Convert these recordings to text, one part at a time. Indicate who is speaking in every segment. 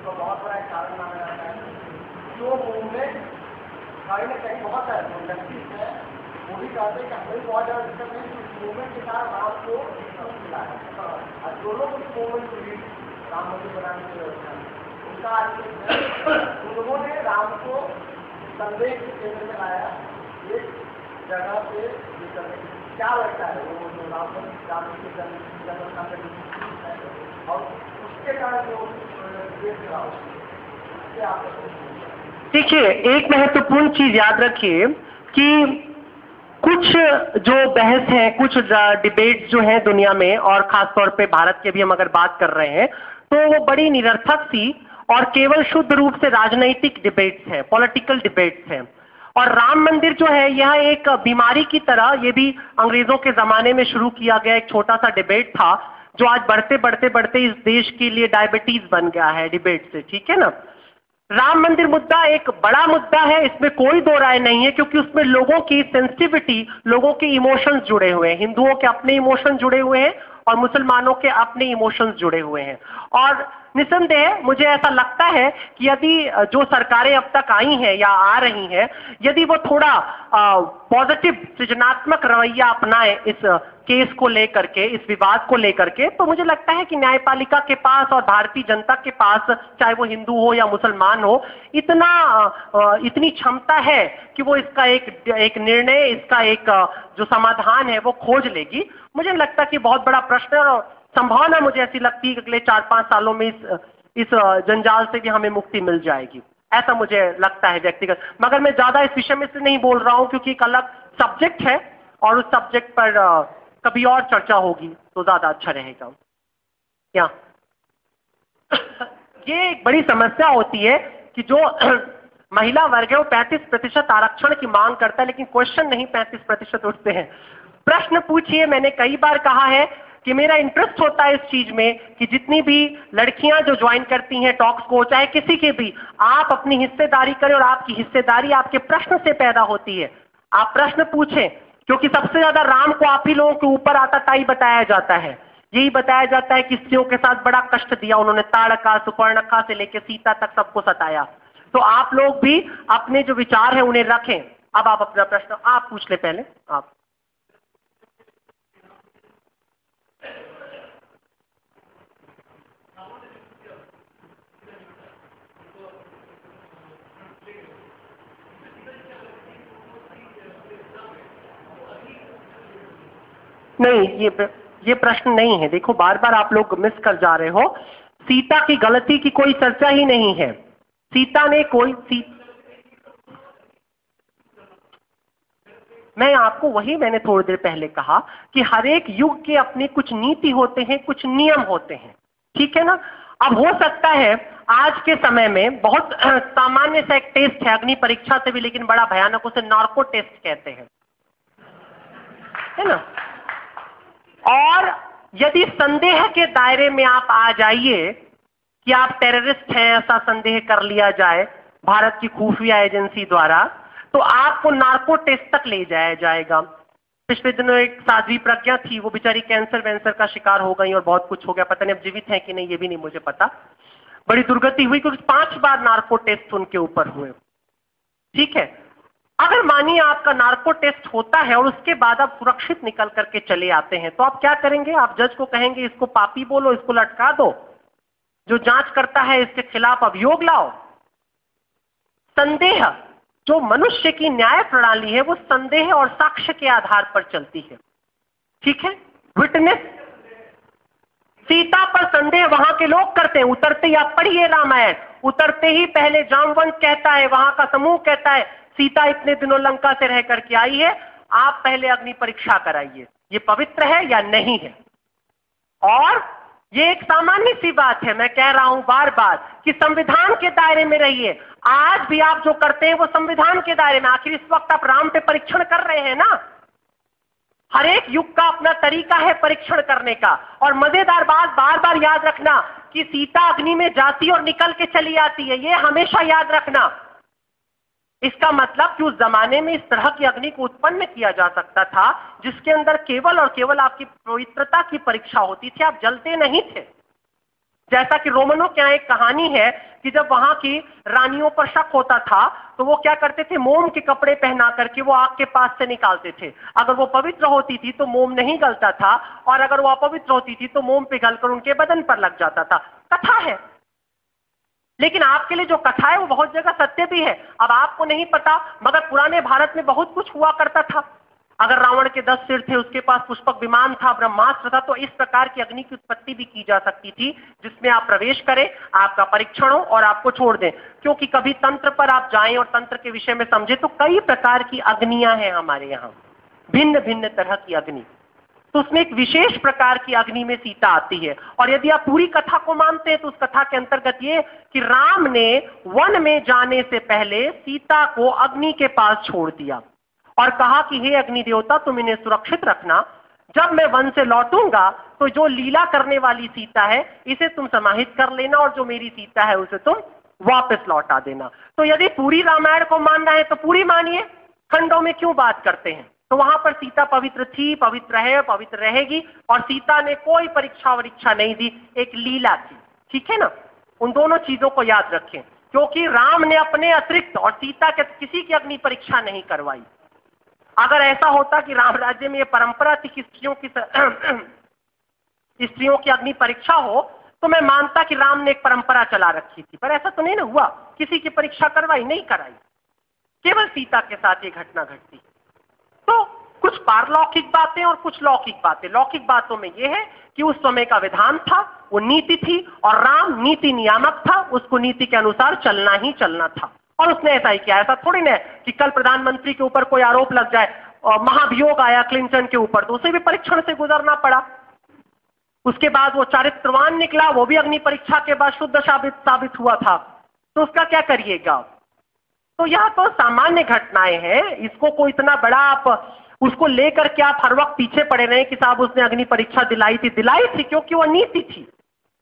Speaker 1: इसका बहुत बड़ा कारण माना जाता है। जो मूवमेंट कहीं न कहीं बहुत है, वो भी कहते हैं कि हमें बहुत ज़्यादा दिक्कत नहीं, उस मूवमेंट के कारण राम को मिला है। और जो लोग उस मूवमेंट को लीड राम मंदिर बनाने की व्यवस्था उनका उन्होंने राम को संदेश के केंद्र में लाया, एक जगह पे क्या लगता है वो जो राम के जन्म और उसके कारण जो
Speaker 2: देखिए, एक महत्वपूर्ण चीज याद रखिए कि कुछ जो बहस है, कुछ डिबेट्स जो है दुनिया में और खासतौर पे भारत के भी हम अगर बात कर रहे हैं तो वो बड़ी निरर्थक सी और केवल शुद्ध रूप से राजनैतिक डिबेट्स हैं, पॉलिटिकल डिबेट्स हैं। और राम मंदिर जो है यह एक बीमारी की तरह, ये भी अंग्रेजों के जमाने में शुरू किया गया एक छोटा सा डिबेट था जो आज बढ़ते बढ़ते बढ़ते इस देश के लिए डायबिटीज बन गया है डिबेट से, ठीक है ना। राम मंदिर मुद्दा एक बड़ा मुद्दा है, इसमें कोई दो राय नहीं है, क्योंकि उसमें लोगों की सेंसिटिविटी, लोगों के इमोशंस जुड़े हुए हैं, हिंदुओं के अपने इमोशंस जुड़े हुए हैं और मुसलमानों के अपने इमोशंस जुड़े हुए हैं। और निसंदेह मुझे ऐसा लगता है कि यदि जो सरकारें अब तक आई हैं या आ रही हैं, यदि वो थोड़ा पॉजिटिव सृजनात्मक रवैया अपनाएं इस केस को लेकर के, इस विवाद को लेकर के, तो मुझे लगता है कि न्यायपालिका के पास और भारतीय जनता के पास, चाहे वो हिंदू हो या मुसलमान हो, इतनी क्षमता है कि वो इसका एक निर्णय, इसका एक जो समाधान है वो खोज लेगी। मुझे लगता है कि बहुत बड़ा प्रश्न है और संभावना मुझे ऐसी लगती है कि अगले 4-5 सालों में इस जंजाल से भी हमें मुक्ति मिल जाएगी, ऐसा मुझे लगता है व्यक्तिगत। मगर मैं ज्यादा इस विषय में से नहीं बोल रहा हूं क्योंकि एक अलग सब्जेक्ट है और उस सब्जेक्ट पर कभी और चर्चा होगी तो ज्यादा अच्छा रहेगा। क्या ये एक बड़ी समस्या होती है कि जो महिला वर्ग है वो 35% आरक्षण की मांग करता है, लेकिन क्वेश्चन नहीं 35% उठते हैं। प्रश्न पूछिए। मैंने कई बार कहा है कि मेरा इंटरेस्ट होता है इस चीज में कि जितनी भी लड़कियां जो ज्वाइन करती हैं टॉक्स को, चाहे किसी के भी, आप अपनी हिस्सेदारी करें और आपकी हिस्सेदारी आपके प्रश्न से पैदा होती है। आप प्रश्न पूछें, क्योंकि सबसे ज्यादा राम को आप ही लोगों के ऊपर आताताई बताया जाता है। यही बताया जाता है कि स्त्रियों के साथ बड़ा कष्ट दिया उन्होंने, ताड़का सुपर्णखा से लेकर सीता तक सबको सताया। तो आप लोग भी अपने जो विचार है उन्हें रखें। अब आप अपना प्रश्न आप पूछ ले पहले। आप नहीं, ये प्रश्न नहीं है। देखो, बार बार आप लोग मिस कर जा रहे हो। सीता की गलती की कोई चर्चा ही नहीं है। सीता ने मैंने थोड़ी देर पहले कहा कि हर एक युग के अपने कुछ नीति होते हैं, कुछ नियम होते हैं, ठीक है ना। अब हो सकता है आज के समय में बहुत सामान्य सा एक टेस्ट है, अग्नि परीक्षा से भी लेकिन बड़ा भयानक, उसे नार्को टेस्ट कहते हैं, है ना। और यदि संदेह के दायरे में आप आ जाइए कि आप टेररिस्ट हैं, ऐसा संदेह कर लिया जाए भारत की खुफिया एजेंसी द्वारा, तो आपको नार्को टेस्ट तक ले जाया जाएगा। पिछले दिनों एक साध्वी प्रज्ञा थी, वो बेचारी कैंसर वैंसर का शिकार हो गई और बहुत कुछ हो गया, पता नहीं अब जीवित है कि नहीं ये भी नहीं मुझे पता। बड़ी दुर्गति हुई क्योंकि 5 बार नार्को टेस्ट उनके ऊपर हुए, ठीक है। अगर मानिए आपका नार्को टेस्ट होता है और उसके बाद आप सुरक्षित निकल करके चले आते हैं, तो आप क्या करेंगे? आप जज को कहेंगे इसको पापी बोलो, इसको लटका दो, जो जांच करता है इसके खिलाफ अभियोग लाओ। संदेह, जो मनुष्य की न्याय प्रणाली है वो संदेह और साक्ष्य के आधार पर चलती है, ठीक है। विटनेस, सीता पर संदेह वहां के लोग करते हैं। उतरते ही आप पढ़िए रामायण, उतरते ही पहले जामवंत कहता है, वहां का समूह कहता है सीता इतने दिनों लंका से रह करके आई है, आप पहले अग्नि परीक्षा कराइए, ये पवित्र है या नहीं है। और ये एक सामान्य सी बात है, मैं कह रहा हूं बार बार कि संविधान के दायरे में रहिए। आज भी आप जो करते हैं वो संविधान के दायरे में। आखिर इस वक्त आप राम पे परीक्षण कर रहे हैं ना। हर एक युग का अपना तरीका है परीक्षण करने का। और मजेदार बात बार बार याद रखना कि सीता अग्नि में जाती और निकल के चली आती है, ये हमेशा याद रखना। इसका मतलब कि उस जमाने में इस तरह की अग्नि को उत्पन्न किया जा सकता था जिसके अंदर केवल और केवल आपकी पवित्रता की परीक्षा होती थी, आप जलते नहीं थे। जैसा कि रोमनों के यहाँ एक कहानी है कि जब वहां की रानियों पर शक होता था तो वो क्या करते थे, मोम के कपड़े पहना करके वो आग के पास से निकालते थे। अगर वो पवित्र होती थी तो मोम नहीं गलता था, और अगर वो अपवित्र होती थी तो मोम पिघलकर उनके बदन पर लग जाता था। कथा है, लेकिन आपके लिए जो कथा है वो बहुत जगह सत्य भी है। अब आपको नहीं पता, मगर पुराने भारत में बहुत कुछ हुआ करता था। अगर रावण के 10 सिर थे, उसके पास पुष्पक विमान था, ब्रह्मास्त्र था, तो इस प्रकार की अग्नि की उत्पत्ति भी की जा सकती थी जिसमें आप प्रवेश करें, आपका परीक्षण हो और आपको छोड़ दें। क्योंकि कभी तंत्र पर आप जाएं और तंत्र के विषय में समझे तो कई प्रकार की अग्नियां हैं हमारे यहाँ, भिन्न भिन्न तरह की अग्नि। तो उसमें एक विशेष प्रकार की अग्नि में सीता आती है। और यदि आप पूरी कथा को मानते हैं तो उस कथा के अंतर्गत ये कि राम ने वन में जाने से पहले सीता को अग्नि के पास छोड़ दिया और कहा कि हे अग्नि देवता, तुम इन्हें सुरक्षित रखना, जब मैं वन से लौटूंगा तो जो लीला करने वाली सीता है इसे तुम समाहित कर लेना और जो मेरी सीता है उसे तुम वापस लौटा देना। तो यदि पूरी रामायण को मानना है तो पूरी मानिए, खंडों में क्यों बात करते हैं। तो वहां पर सीता पवित्र थी, पवित्र है, पवित्र रहेगी, और सीता ने कोई परीक्षा वरीक्षा नहीं दी, एक लीला थी। ठीक है ना, उन दोनों चीजों को याद रखें, क्योंकि राम ने अपने अतिरिक्त और सीता के किसी की अग्नि परीक्षा नहीं करवाई। अगर ऐसा होता कि राम राज्य में यह परंपरा थी कि स्त्रियों की अग्नि परीक्षा हो, तो मैं मानता कि राम ने एक परंपरा चला रखी थी, पर ऐसा तो नहीं ना हुआ, किसी की परीक्षा करवाई नहीं कराई, केवल सीता के साथ ये घटना घटती। तो कुछ पारलौकिक बातें और कुछ लौकिक बातें। लौकिक बातों में यह है कि उस समय का विधान था, वो नीति थी, और राम नीति नियामक था, उसको नीति के अनुसार चलना ही चलना था, और उसने ऐसा ही किया। ऐसा थोड़ी ना कि कल प्रधानमंत्री के ऊपर कोई आरोप लग जाए और महाभियोग आया क्लिंटन के ऊपर तो उसे भी परीक्षण से गुजरना पड़ा, उसके बाद वो चारित्रवान निकला, वो भी अग्नि परीक्षा के बाद शुद्ध साबित हुआ था, तो उसका क्या करिएगा। तो यह तो सामान्य घटनाएं हैं, इसको कोई इतना बड़ा आप उसको लेकर के आप हर वक्त पीछे पड़े रहे कि साहब उसने अग्नि परीक्षा दिलाई थी क्योंकि वो नीति थी।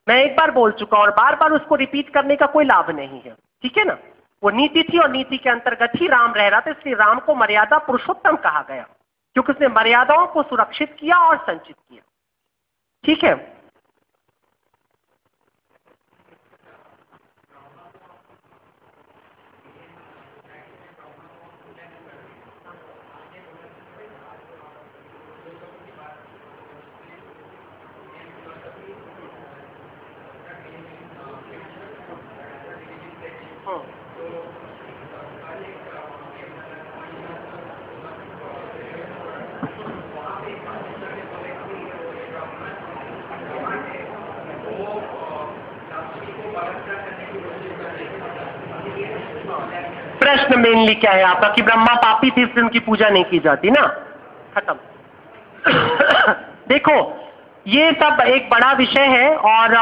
Speaker 2: मैं एक बार बोल चुका और बार बार उसको रिपीट करने का कोई लाभ नहीं है। ठीक है ना, वो नीति थी और नीति के अंतर्गत ही राम रह रहा था, इसलिए राम को मर्यादा पुरुषोत्तम कहा गया, क्योंकि उसने मर्यादाओं को सुरक्षित किया और संचित किया। ठीक है, प्रश्न मेनली क्या है आपका कि ब्रह्मा पापी थी इसलिए उनकी पूजा नहीं की जाती ना, खत्म। देखो ये सब एक बड़ा विषय है और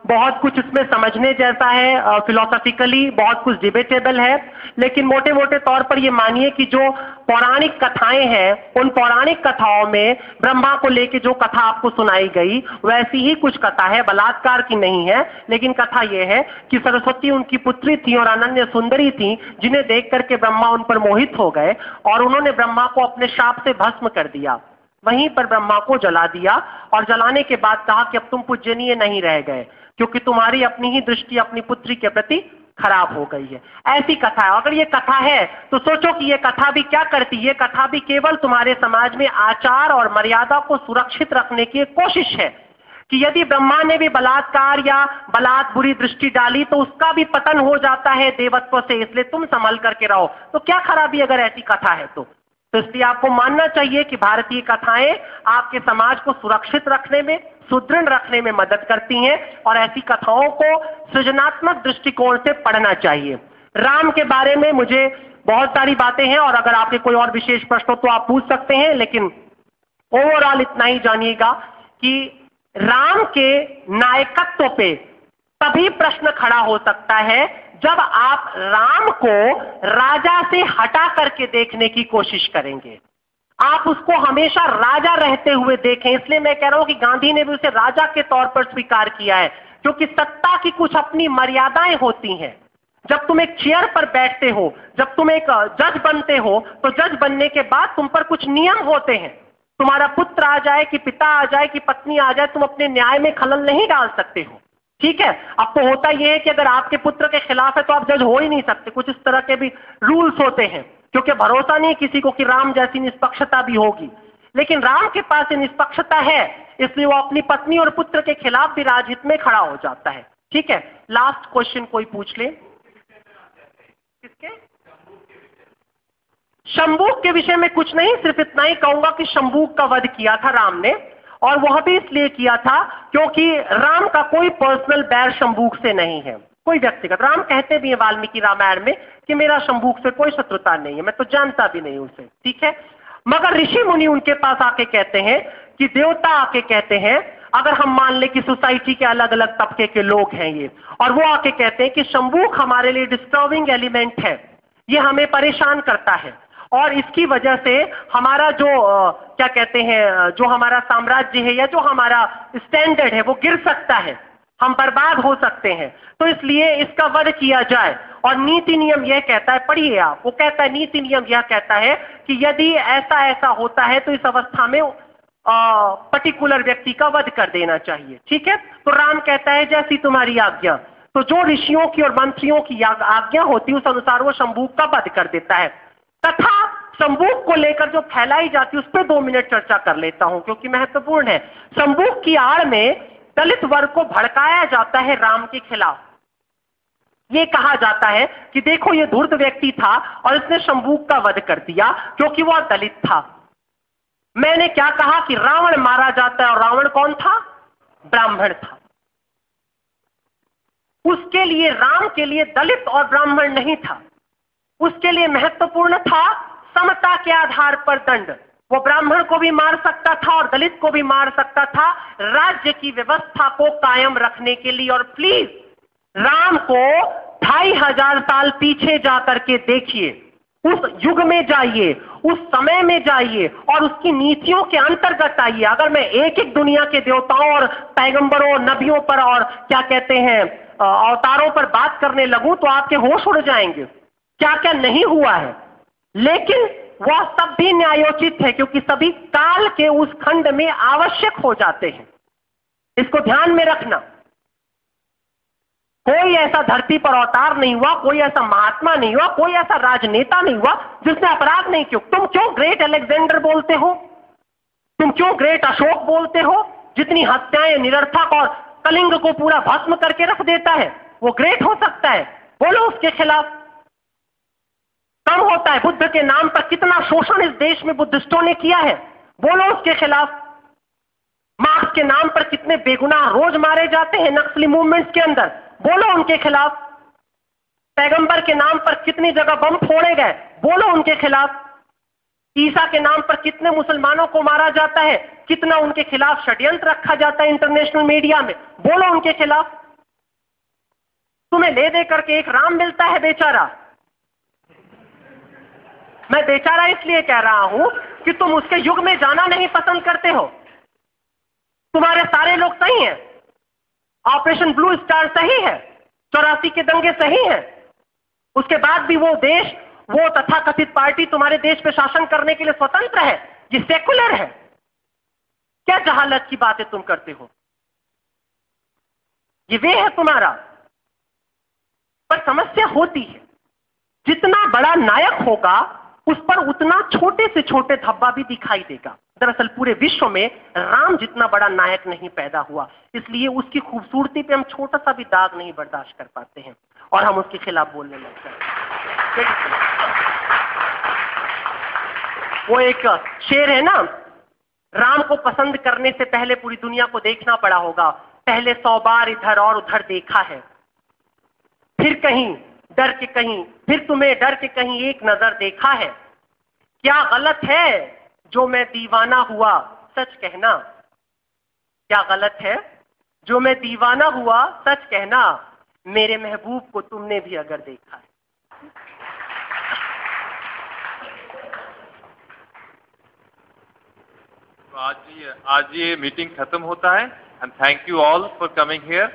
Speaker 2: बहुत कुछ इसमें समझने जैसा है, फिलोसॉफिकली बहुत कुछ डिबेटेबल है, लेकिन मोटे मोटे तौर पर ये मानिए कि जो पौराणिक कथाएं हैं उन पौराणिक कथाओं में ब्रह्मा को लेके जो कथा आपको सुनाई गई वैसी ही कुछ कथा है, बलात्कार की नहीं है। लेकिन कथा यह है कि सरस्वती उनकी पुत्री थी और अनन्य सुंदरी थी, जिन्हें देख करके ब्रह्मा उन पर मोहित हो गए और उन्होंने ब्रह्मा को अपने शाप से भस्म कर दिया। वहीं पर ब्रह्मा को जला दिया और जलाने के बाद कहा कि अब तुम पूजनीय नहीं रह गए, क्योंकि तुम्हारी अपनी ही दृष्टि अपनी पुत्री के प्रति खराब हो गई है। ऐसी कथा है। अगर ये कथा है तो सोचो कि ये कथा भी क्या करती है, कथा भी केवल तुम्हारे समाज में आचार और मर्यादा को सुरक्षित रखने की कोशिश है कि यदि ब्रह्मा ने भी बलात्कार या बलात् बुरी दृष्टि डाली तो उसका भी पतन हो जाता है देवत्व से, इसलिए तुम संभल करके रहो। तो क्या खराबी अगर ऐसी कथा है तो इसलिए आपको मानना चाहिए कि भारतीय कथाएं आपके समाज को सुरक्षित रखने में, सुदृढ़ रखने में मदद करती हैं और ऐसी कथाओं को सृजनात्मक दृष्टिकोण से पढ़ना चाहिए। राम के बारे में मुझे बहुत सारी बातें हैं और अगर आपके कोई और विशेष प्रश्न हो तो आप पूछ सकते हैं, लेकिन ओवरऑल इतना ही जानिएगा कि राम के नायकत्व पे तभी प्रश्न खड़ा हो सकता है जब आप राम को राजा से हटा करके देखने की कोशिश करेंगे। आप उसको हमेशा राजा रहते हुए देखें। इसलिए मैं कह रहा हूं कि गांधी ने भी उसे राजा के तौर पर स्वीकार किया है, क्योंकि सत्ता की कुछ अपनी मर्यादाएं होती हैं। जब तुम एक चेयर पर बैठते हो, जब तुम एक जज बनते हो, तो जज बनने के बाद तुम पर कुछ नियम होते हैं। तुम्हारा पुत्र आ जाए कि पिता आ जाए कि पत्नी आ जाए, तुम अपने न्याय में खलल नहीं डाल सकते हो। ठीक है। अब तो होता यह है कि अगर आपके पुत्र के खिलाफ है तो आप जज हो ही नहीं सकते, कुछ इस तरह के भी रूल्स होते हैं, क्योंकि भरोसा नहीं किसी को कि राम जैसी निष्पक्षता भी होगी। लेकिन राम के पास ये निष्पक्षता है, इसलिए वो अपनी पत्नी और पुत्र के खिलाफ भी राजहित में खड़ा हो जाता है। ठीक है, लास्ट क्वेश्चन कोई पूछ ले। किसके? शंबूक के विषय में कुछ नहीं, सिर्फ इतना ही कहूंगा कि शंबूक का वध किया था राम ने, और वह भी इसलिए किया था क्योंकि राम का कोई पर्सनल बैर शंबूक से नहीं है, कोई व्यक्तिगत। राम कहते भी हैं वाल्मीकि रामायण में कि मेरा शंबूक से कोई शत्रुता नहीं है, मैं तो जानता भी नहीं उसे। ठीक है, मगर ऋषि मुनि उनके पास आके कहते हैं कि देवता आके कहते हैं, अगर हम मान ले कि सोसाइटी के अलग अलग तबके के लोग हैं ये, और वो आके कहते हैं कि शंबूक हमारे लिए डिस्टर्बिंग एलिमेंट है, ये हमें परेशान करता है, और इसकी वजह से हमारा जो क्या कहते हैं, जो हमारा साम्राज्य है या जो हमारा स्टैंडर्ड है वो गिर सकता है, हम बर्बाद हो सकते हैं, तो इसलिए इसका वध किया जाए। और नीति नियम यह कहता है, पढ़िए आप, वो कहता है नीति नियम यह कहता है कि यदि ऐसा ऐसा होता है तो इस अवस्था में पर्टिकुलर व्यक्ति का वध कर देना चाहिए। ठीक है, तो राम कहता है जैसी तुम्हारी आज्ञा। तो जो ऋषियों की और मंत्रियों की आज्ञा होती है उस अनुसार वो शंबूक का वध कर देता है। तथा शंबूक को लेकर जो फैलाई जाती है उस पर 2 मिनट चर्चा कर लेता हूं क्योंकि महत्वपूर्ण है। शंबूक की आड़ में दलित वर्ग को भड़काया जाता है राम के खिलाफ। यह कहा जाता है कि देखो ये धूर्त व्यक्ति था और इसने शंबूक का वध कर दिया क्योंकि वह दलित था। मैंने क्या कहा कि रावण मारा जाता है, और रावण कौन था? ब्राह्मण था। उसके लिए, राम के लिए दलित और ब्राह्मण नहीं था, उसके लिए महत्वपूर्ण था समता के आधार पर दंड। वो ब्राह्मण को भी मार सकता था और दलित को भी मार सकता था राज्य की व्यवस्था को कायम रखने के लिए। और प्लीज राम को 2500 साल पीछे जाकर के देखिए, उस युग में जाइए, उस समय में जाइए और उसकी नीतियों के अंतर्गत आइए। अगर मैं एक एक दुनिया के देवताओं और पैगंबरों, नबियों पर और क्या कहते हैं अवतारों पर बात करने लगूं तो आपके होश उड़ जाएंगे, क्या क्या नहीं हुआ है। लेकिन वह सब भी न्यायोचित है क्योंकि सभी काल के उस खंड में आवश्यक हो जाते हैं। इसको ध्यान में रखना। कोई ऐसा धरती पर अवतार नहीं हुआ, कोई ऐसा महात्मा नहीं हुआ, कोई ऐसा राजनेता नहीं हुआ जिसने अपराध नहीं किया। तुम क्यों ग्रेट अलेक्जेंडर बोलते हो, तुम क्यों ग्रेट अशोक बोलते हो? जितनी हत्याएं निरर्थक और कलिंग को पूरा भस्म करके रख देता है, वो ग्रेट हो सकता है? बोलो उसके खिलाफ। कम होता है बुद्ध के नाम पर कितना शोषण इस देश में बुद्धिस्टों ने किया है, बोलो उसके खिलाफ। मार्क्स के नाम पर कितने बेगुनाह रोज मारे जाते हैं नक्सली मूवमेंट्स के अंदर, बोलो उनके खिलाफ। पैगंबर के नाम पर कितनी जगह बम फोड़े गए, बोलो उनके खिलाफ। ईसा के नाम पर कितने मुसलमानों को मारा जाता है, कितना उनके खिलाफ षड्यंत्र रखा जाता है इंटरनेशनल मीडिया में, बोलो उनके खिलाफ। तुम्हें ले दे करके एक राम मिलता है बेचारा। मैं बेचारा इसलिए कह रहा हूं कि तुम उसके युग में जाना नहीं पसंद करते हो। तुम्हारे सारे लोग सही हैं, ऑपरेशन ब्लू स्टार सही है, 84 के दंगे सही हैं, उसके बाद भी वो देश, वो तथाकथित पार्टी तुम्हारे देश पे शासन करने के लिए स्वतंत्र है, ये सेकुलर है। क्या जहालत की बातें तुम करते हो? ये वे है तुम्हारा। पर समस्या होती है, जितना बड़ा नायक होगा उस पर उतना छोटे से छोटे धब्बा भी दिखाई देगा। दरअसल पूरे विश्व में राम जितना बड़ा नायक नहीं पैदा हुआ, इसलिए उसकी खूबसूरती पे हम छोटा सा भी दाग नहीं बर्दाश्त कर पाते हैं और हम उसके खिलाफ बोलने लगते हैं। वो एक शेर है ना, राम को पसंद करने से पहले पूरी दुनिया को देखना पड़ा होगा, पहले 100 बार इधर और उधर देखा है, फिर कहीं डर के कहीं, फिर तुम्हें डर के कहीं एक नजर देखा है। क्या गलत है जो मैं दीवाना हुआ, सच कहना। क्या गलत है जो मैं दीवाना हुआ, सच कहना। मेरे महबूब को तुमने भी अगर देखा है।
Speaker 3: तो आज ये मीटिंग खत्म होता है। And thank you all for coming here.